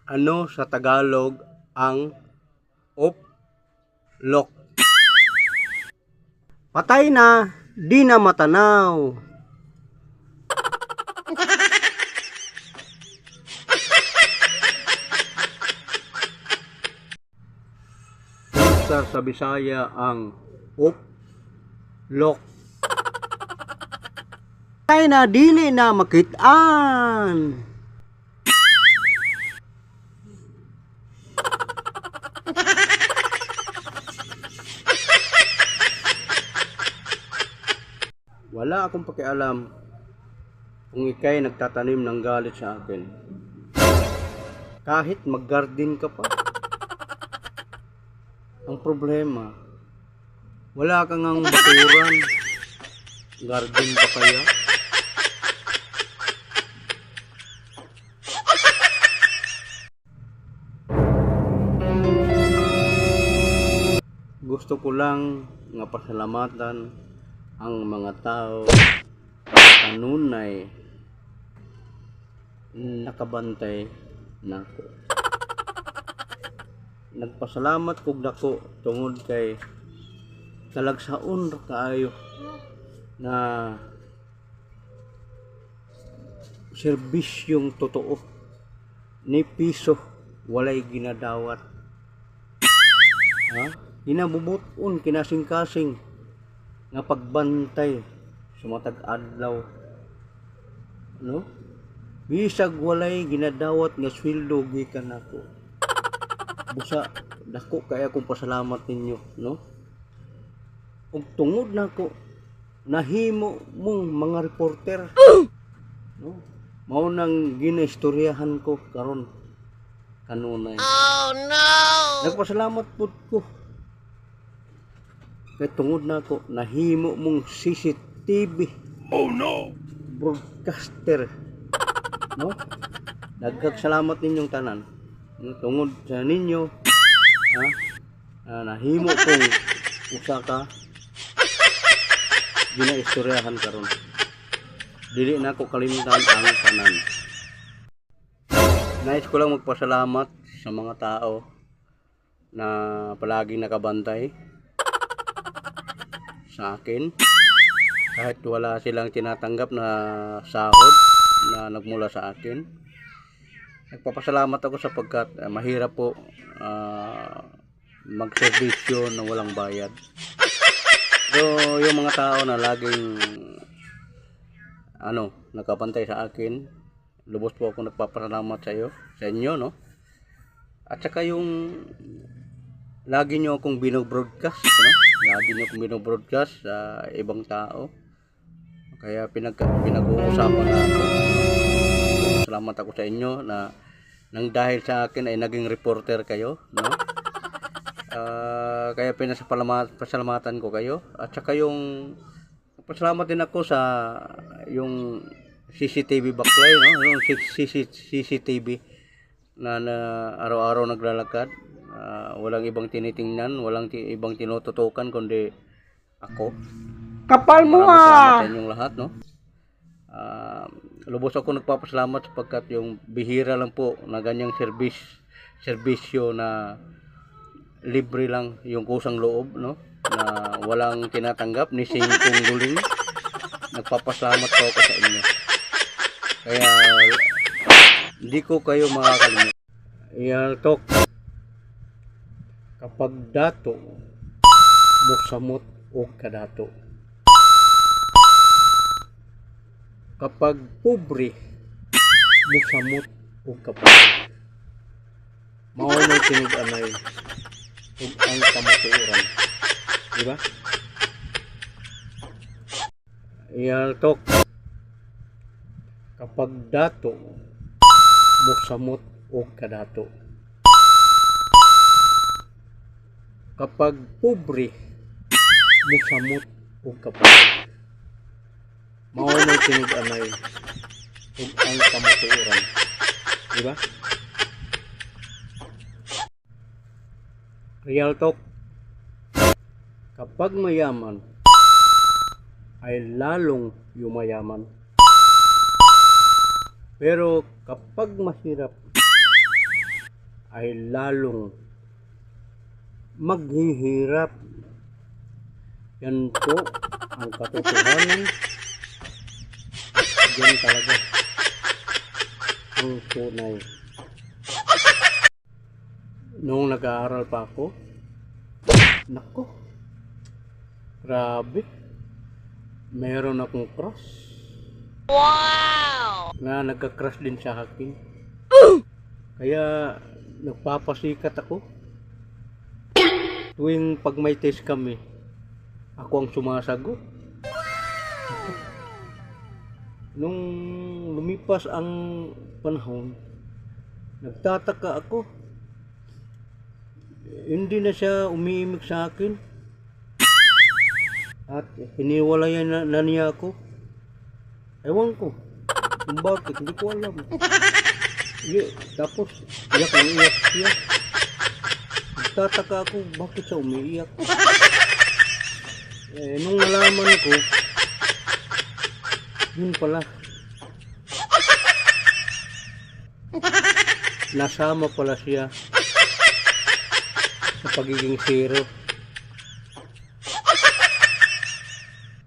Ano sa Tagalog ang uplok? Patay na, di na matanaw. Kumusta sa Bisaya ang uplok? Patay na, dili na makitaan. Wala akong pakialam kung ikay nagtatanim ng galit sa akin. Kahit mag-garden ka pa. Ang problema, wala kang ang bakuran. Garden pa kaya? Gusto ko lang nga pasalamatan ang mga tao kanunay nakabantay nako. Nagpasalamat kog dako tungod kay talagsaon ra kaayo na serbisyong totoo ni piso walay ginadawat. Ha? Ginabubuton kinasing-kasing nga pagbantay sa matag adlaw, no? Bisag walay ginadawat nga sweldo gikan nako. Busa dako kay akong pasalamat ninyo, no? Ug tungod nako nahimo mong mga reporter, no? Mao nang ginaistoryahan ko karon kanunay. Oh no! Nagpasalamat pud ko. Kay tungod na ako, nahimo mong CCTV. Oh no! Broadcaster. No? Nagkagsalamat ninyong tanan. Tungod sa ninyo, nahimo kong usa ka ginaistoryahan karon. Dili na ako kalimutan ang tanan. Nais ko lang magpasalamat sa mga tao na palaging nakabantay sa akin kahit wala silang tinatanggap na sahod na nagmula sa akin. Nagpapasalamat ako sapagkat mahirap po magserbisyo na walang bayad. So yung mga tao na laging nakabantay sa akin, lubos po ako nagpapasalamat sa inyo, no? At saka yung lagi nyo akong binobroadcast, no? Lagi nyo akong binobroadcast sa ibang tao. Kaya pinag-uusapan na ako. Salamat ako sa inyo na nang dahil sa akin ay naging reporter kayo, no? Kaya pasalamatan ko kayo. At saka yung pasalamat din ako sa yung CCTV backlight, no? Yung CCTV na araw-araw naglalakad. Walang ibang tinitingnan, walang ibang tinututukan kundi ako. Kapal mo Salamat sa inyong lahat, no? Lubos ako nagpapasalamat sapagkat yung bihira lang po na ganyang serbisyo na libre lang yung kusang loob, no? Na walang tinatanggap ni singkong guling. Nagpapasalamat po ako sa inyo. Kaya hindi ko kayo makakalimutan. Iyaltok. Kapag dato mosamot o kadato. Kapag pobre mosamot o kapag. Mao na tinud-anay ug ang kamatuoran. Diba? Iyaltok. Kapag dato mosamot o kadato. Kapag pobre mosamot o kapag. Mao na tinud-anay ug ang kamatuoran. Diba? Real talk. Kapag mayaman ay lalong yumayaman. Pero kapag mahirap ay lalong maghihirap. Yan po ang katotohanan. Yan talaga ang tunay. Noong nag-aaral pa ako, nako, grabe, meron akong crush. Wow! Na nagka-crush din sa akin. Kaya nagpapasikat ako. Tuwing pag may test kami, ako ang sumasagot. Nung lumipas ang panahon, nagtataka ako. Hindi na siya umiimik sa akin. At hiniwalayan na niya ako. Ewan ko kung bakit, hindi ko alam. Tapos iyak ang iyak siya. Nagtataka ako bakit siya umiiyak. Nung nalaman ko, yun pala, nasama pala siya sa pagiging zero.